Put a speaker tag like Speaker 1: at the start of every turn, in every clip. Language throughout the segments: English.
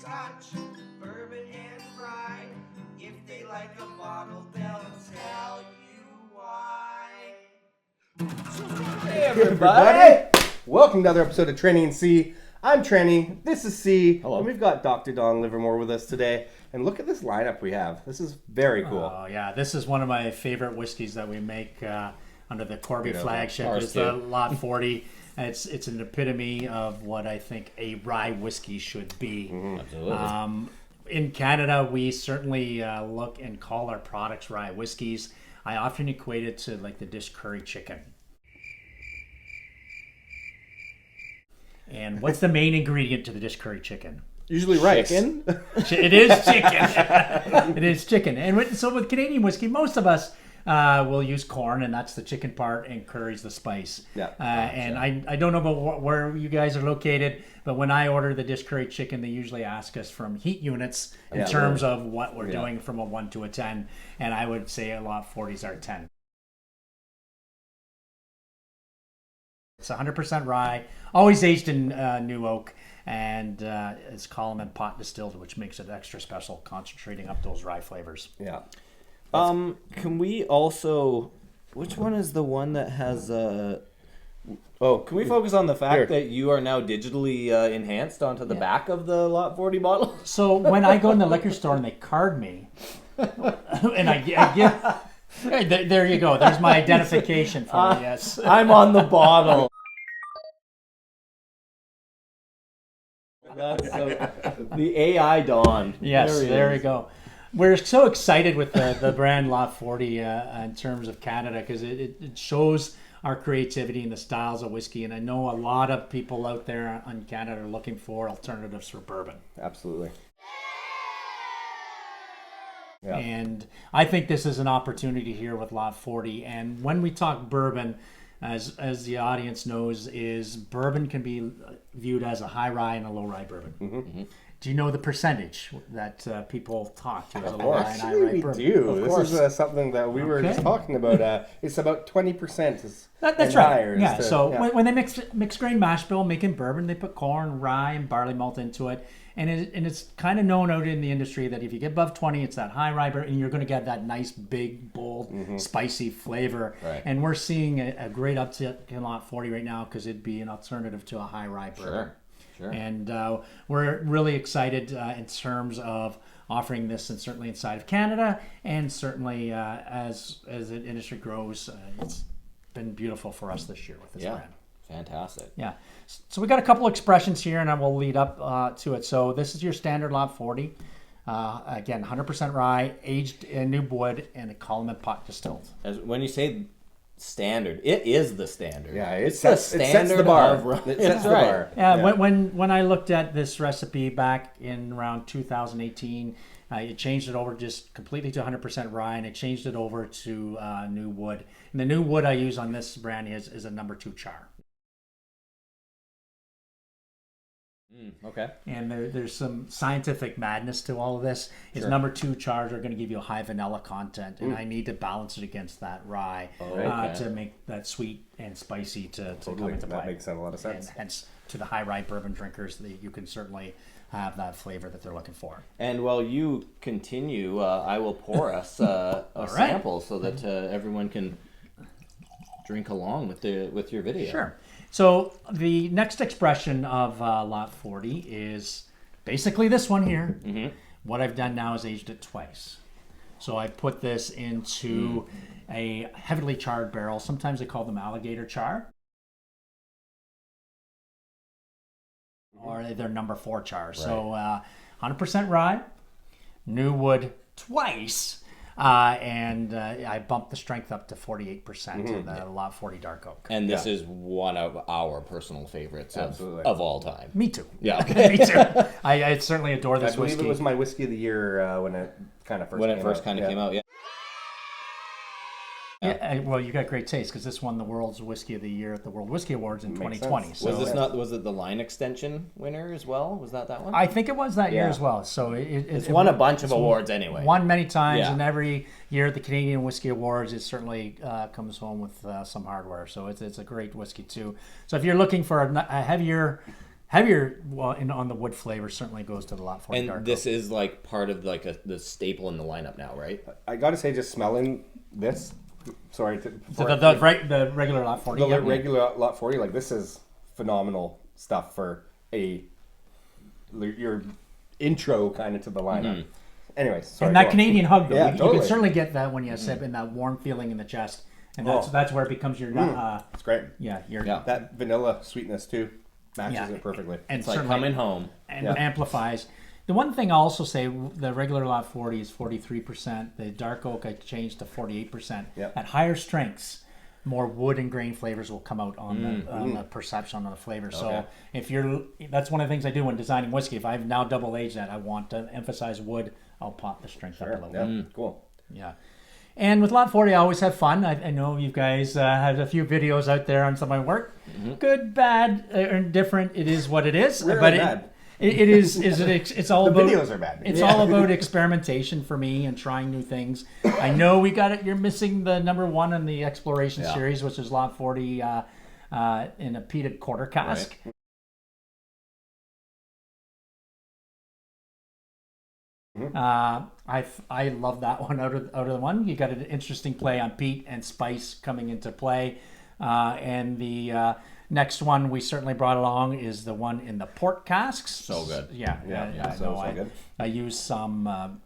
Speaker 1: Scotch, bourbon, and rye. If they like a bottle, they'll tell you why.
Speaker 2: Hey everybody!
Speaker 3: Welcome to another episode of Trenny and C. I'm Trenny, this is C,
Speaker 2: Hello.
Speaker 3: and we've got Dr. Don Livermore with us today. And look at this lineup we have. This is very cool.
Speaker 4: Oh yeah, this is one of my favorite whiskeys that we make under the Corby flagship.
Speaker 2: ours
Speaker 4: It's the
Speaker 2: too.
Speaker 4: Lot40. It's an epitome of what I think a rye whiskey should be.
Speaker 2: Absolutely.
Speaker 4: In Canada, we certainly look and call our products rye whiskeys. I often equate it to like the dish curry chicken. And what's the main ingredient to the dish curry chicken?
Speaker 3: Usually rice.
Speaker 2: Chicken?
Speaker 4: It is chicken. It is chicken. And so with Canadian whiskey, most of us will use corn, and that's the chicken part, and curry's the spice.
Speaker 3: Yeah.
Speaker 4: And I don't know about where you guys are located, but when I order the dish curry chicken, they usually ask us from heat units in terms of what we're doing from a 1 to a 10. And I would say a lot 40s are 10. It's 100% rye, always aged in new oak, and it's column and pot distilled, which makes it extra special, concentrating up those rye flavors.
Speaker 3: Yeah.
Speaker 2: Can we also... Which one is the one that has... can we focus on the fact that you are now digitally enhanced onto the back of the Lot40 bottle?
Speaker 4: So when I go in the liquor store and they card me, and I give... Hey, there you go. There's my identification for me, yes.
Speaker 2: I'm on the bottle. That's the AI Dawn.
Speaker 4: Yes, there we go. We're so excited with the brand Lot40 in terms of Canada because it shows our creativity and the styles of whiskey. And I know a lot of people out there in Canada are looking for alternatives for bourbon.
Speaker 3: Absolutely. Yeah.
Speaker 4: And I think this is an opportunity here with Lot40. And when we talk bourbon, as the audience knows, is bourbon can be viewed as a high rye and a low rye bourbon. Mm-hmm. Do you know the percentage that people talk to as a low rye and high
Speaker 3: Actually,
Speaker 4: rye
Speaker 3: we
Speaker 4: bourbon?
Speaker 3: do. This is something that we were just talking about. It's about 20%.
Speaker 4: That's right. Yeah. When they mix grain mash bill making bourbon, they put corn, rye, and barley malt into it. And it's kind of known out in the industry that if you get above 20, it's that high rye bourbon, and you're going to get that nice, big, bold, spicy flavor.
Speaker 2: Right.
Speaker 4: And we're seeing a great uptick in Lot40 right now because it'd be an alternative to a high rye bourbon.
Speaker 2: Sure.
Speaker 4: And we're really excited in terms of offering this, and certainly inside of Canada, and certainly as the industry grows, it's been beautiful for us this year with this brand.
Speaker 2: Fantastic.
Speaker 4: Yeah. So we got a couple expressions here, and I will lead up to it. So this is your standard Lot40. Again, 100% rye, aged in new wood, and a column and pot distilled.
Speaker 2: When you say standard, it is the standard.
Speaker 3: Yeah,
Speaker 2: it's the standard. It sets the bar.
Speaker 3: It sets the bar.
Speaker 4: Yeah. When I looked at this recipe back in around 2018, it changed it over just completely to 100% rye, and it changed it over to new wood. And the new wood I use on this brand is a number 2 char.
Speaker 2: Okay.
Speaker 4: And there's some scientific madness to all of this. Is number 2 chars are going to give you a high vanilla content, and I need to balance it against that rye to make that sweet and spicy to come into play.
Speaker 3: That makes a lot of sense.
Speaker 4: And hence, to the high rye bourbon drinkers, you can certainly have that flavor that they're looking for.
Speaker 2: And while you continue, I will pour us a sample so that everyone can drink along with your video.
Speaker 4: Sure. So the next expression of Lot40 is basically this one here. Mm-hmm. What I've done now is aged it twice. So I put this into a heavily charred barrel. Sometimes they call them alligator char. Or they're number 4 char. Right. So 100% rye, new wood twice. And I bumped the strength up to 48% in the Lot40 dark oak.
Speaker 2: And this is one of our personal favorites of all time.
Speaker 4: Me too.
Speaker 2: Yeah.
Speaker 4: Me too. I certainly adore this whiskey.
Speaker 3: I believe it was my whiskey of the year when it kind of first
Speaker 2: came out. Yeah.
Speaker 4: Yeah, well, you got great taste because this won the World's Whiskey of the Year at the World Whiskey Awards in 2020. So
Speaker 2: Was it the line extension winner as well? Was that one?
Speaker 4: I think it was that year as well. So
Speaker 2: it's won a bunch of awards anyway.
Speaker 4: Won many times, and every year at the Canadian Whiskey Awards, it certainly comes home with some hardware. So it's a great whiskey too. So if you're looking for a heavier Heavier, well, on the wood flavor certainly goes to the Lot 40
Speaker 2: And
Speaker 4: Dark
Speaker 2: this
Speaker 4: Oak.
Speaker 2: is like part of like the staple in the lineup now, right?
Speaker 3: I got to say, just smelling this. Sorry.
Speaker 4: So the regular Lot 40.
Speaker 3: The
Speaker 4: yeah.
Speaker 3: regular Lot 40, like this is phenomenal stuff for your intro kind of to the lineup. Anyways, sorry.
Speaker 4: And that Canadian hug, though,
Speaker 3: Yeah,
Speaker 4: you
Speaker 3: totally.
Speaker 4: can certainly get that when you sip, and that warm feeling in the chest, and that's where it becomes your
Speaker 3: It's great.
Speaker 4: your
Speaker 3: That vanilla sweetness too matches
Speaker 4: Yeah.
Speaker 3: it perfectly.
Speaker 4: and
Speaker 2: It's like
Speaker 4: certainly
Speaker 2: coming home.
Speaker 4: and amplifies. The one thing I'll also say, the regular Lot 40 is 43%. The dark oak I changed to 48%.
Speaker 3: Yep.
Speaker 4: At higher strengths, more wood and grain flavors will come out on the perception on the flavor. So if that's one of the things I do when designing whiskey. If I've now double aged that, I want to emphasize wood. I'll pop the strength up a little bit.
Speaker 3: Yeah, cool.
Speaker 4: Yeah. And with Lot 40, I always have fun. I know you guys had a few videos out there on some of my work. Good, bad, or indifferent. It is what it is.
Speaker 3: Rarely
Speaker 4: But
Speaker 3: bad.
Speaker 4: it's all
Speaker 3: The
Speaker 4: about
Speaker 3: videos are bad.
Speaker 4: It's all about experimentation for me and trying new things. I know we got it. You're missing the number one in the exploration series, which is Lot 40 in a peated quarter cask.
Speaker 2: Right.
Speaker 4: I love that one out of the one. You got an interesting play on peat and spice coming into play, and the next one we certainly brought along is the one in the port casks.
Speaker 2: So good.
Speaker 4: I used some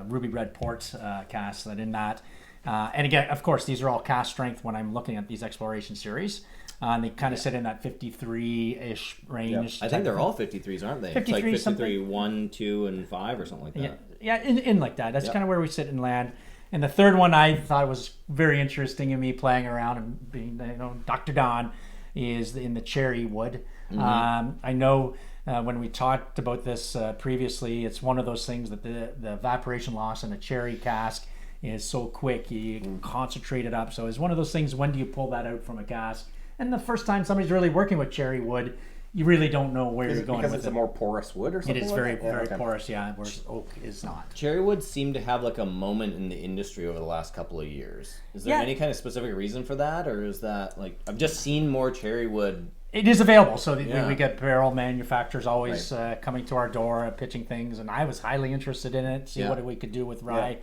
Speaker 4: ruby red port casks that in that, and again, of course, these are all cask strength when I'm looking at these exploration series. And they kind of sit in that 53-ish range.
Speaker 2: I think they're all 53s, aren't they?
Speaker 4: 53
Speaker 2: it's like 53,
Speaker 4: something.
Speaker 2: 1, 2, and 5 or something like that.
Speaker 4: Yeah, in like that. That's kind of where we sit and land. And the third one I thought was very interesting in me playing around and being, Dr. Don is in the cherry wood. I know when we talked about this previously, it's one of those things that the evaporation loss in a cherry cask is so quick. You concentrate it up. So it's one of those things, when do you pull that out from a cask? And the first time somebody's really working with cherry wood, you really don't know where
Speaker 3: Is
Speaker 4: you're
Speaker 3: it
Speaker 4: going
Speaker 3: because
Speaker 4: with
Speaker 3: it's
Speaker 4: it.
Speaker 3: a more porous wood or something?
Speaker 4: It is
Speaker 3: like
Speaker 4: very,
Speaker 3: that?
Speaker 4: very
Speaker 3: Okay.
Speaker 4: porous, whereas oak is not.
Speaker 2: Cherrywood seemed to have like a moment in the industry over the last couple of years. Is there
Speaker 4: Yeah.
Speaker 2: any kind of specific reason for that, or is that like I've just seen more cherrywood?
Speaker 4: It is available, so
Speaker 2: Yeah.
Speaker 4: we get barrel manufacturers always coming to our door, pitching things, and I was highly interested in it, see what we could do with rye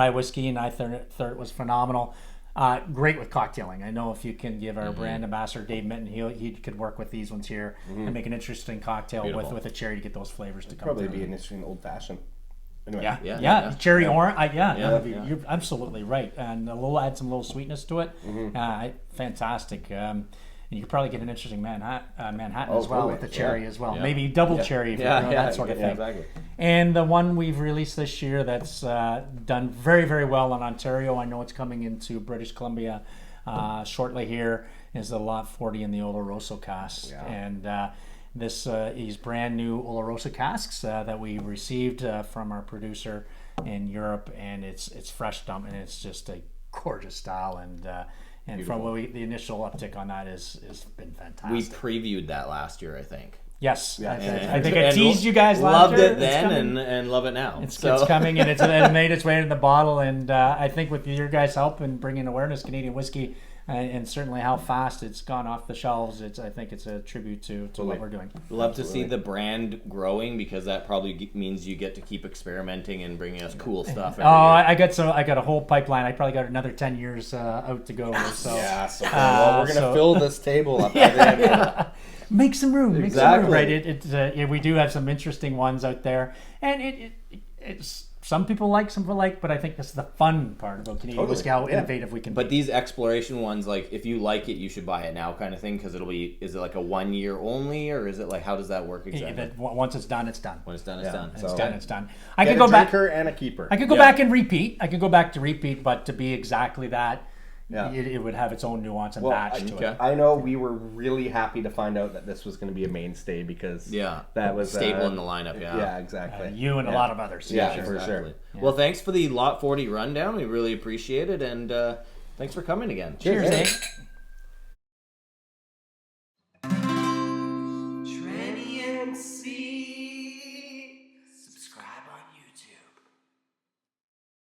Speaker 4: whiskey, and I thought it was phenomenal. Great with cocktailing. I know if you can give our brand ambassador Dave Minton, he could work with these ones here and make an interesting cocktail with a cherry to get those flavors to come
Speaker 3: Probably
Speaker 4: through.
Speaker 3: be an interesting old fashioned. Anyway.
Speaker 4: Yeah. Cherry orange.
Speaker 2: Yeah.
Speaker 4: You're absolutely right, and add some little sweetness to it. Fantastic. And you could probably get an interesting Manhattan as well
Speaker 3: totally.
Speaker 4: with the cherry as well.
Speaker 2: Yeah.
Speaker 4: Maybe double cherry if you're doing that sort of thing.
Speaker 3: Exactly.
Speaker 4: And the one we've released this year that's done very, very well in Ontario, I know it's coming into British Columbia shortly here, is the Lot 40 in the Oloroso casks.
Speaker 3: Yeah.
Speaker 4: And this is brand new Oloroso casks that we received from our producer in Europe, and it's fresh dump, and it's just a gorgeous style, and from what the initial uptick on that has been fantastic.
Speaker 2: We previewed that last year, I think.
Speaker 4: Yes,
Speaker 3: Yeah.
Speaker 4: I think I teased you guys last
Speaker 2: Loved
Speaker 4: year.
Speaker 2: it then and love it now.
Speaker 4: It's coming, and it made its way in the bottle, and I think with your guys' help in bringing awareness Canadian whiskey, and certainly how fast it's gone off the shelves, I think it's a tribute to what we're doing.
Speaker 2: Love to see the brand growing, because that probably means you get to keep experimenting and bringing us cool stuff. every year.
Speaker 4: I got a whole pipeline. I probably got another 10 years out to go. So
Speaker 3: Yeah, so we're going to fill this table up.
Speaker 4: make some room. Make
Speaker 3: Exactly.
Speaker 4: some room, right? We do have some interesting ones out there, and it's some people like, but I think that's the fun part about Canadian whiskey, how innovative we can
Speaker 2: But
Speaker 4: be.
Speaker 2: these exploration ones, like if you like it, you should buy it now, kind of thing, because is it like a 1 year only, or is it like, how does that work exactly?
Speaker 4: Once it's done, it's done.
Speaker 2: When it's done, it's done.
Speaker 4: It's
Speaker 3: So-
Speaker 4: done. It's done. I
Speaker 3: Get
Speaker 4: could
Speaker 3: a
Speaker 4: go back.
Speaker 3: drinker and a keeper.
Speaker 4: I could go back and repeat. I could go back to repeat, but to be exactly that, it would have its own nuance and batch to it.
Speaker 3: I know we were really happy to find out that this was going to be a mainstay, because that was
Speaker 2: staple in the lineup.
Speaker 3: Yeah, exactly.
Speaker 4: You and a lot of others.
Speaker 3: Yeah, for sure.
Speaker 2: Well, thanks for the Lot 40 rundown. We really appreciate it, and thanks for coming again.
Speaker 4: Cheers,
Speaker 3: Cheers,
Speaker 4: eh?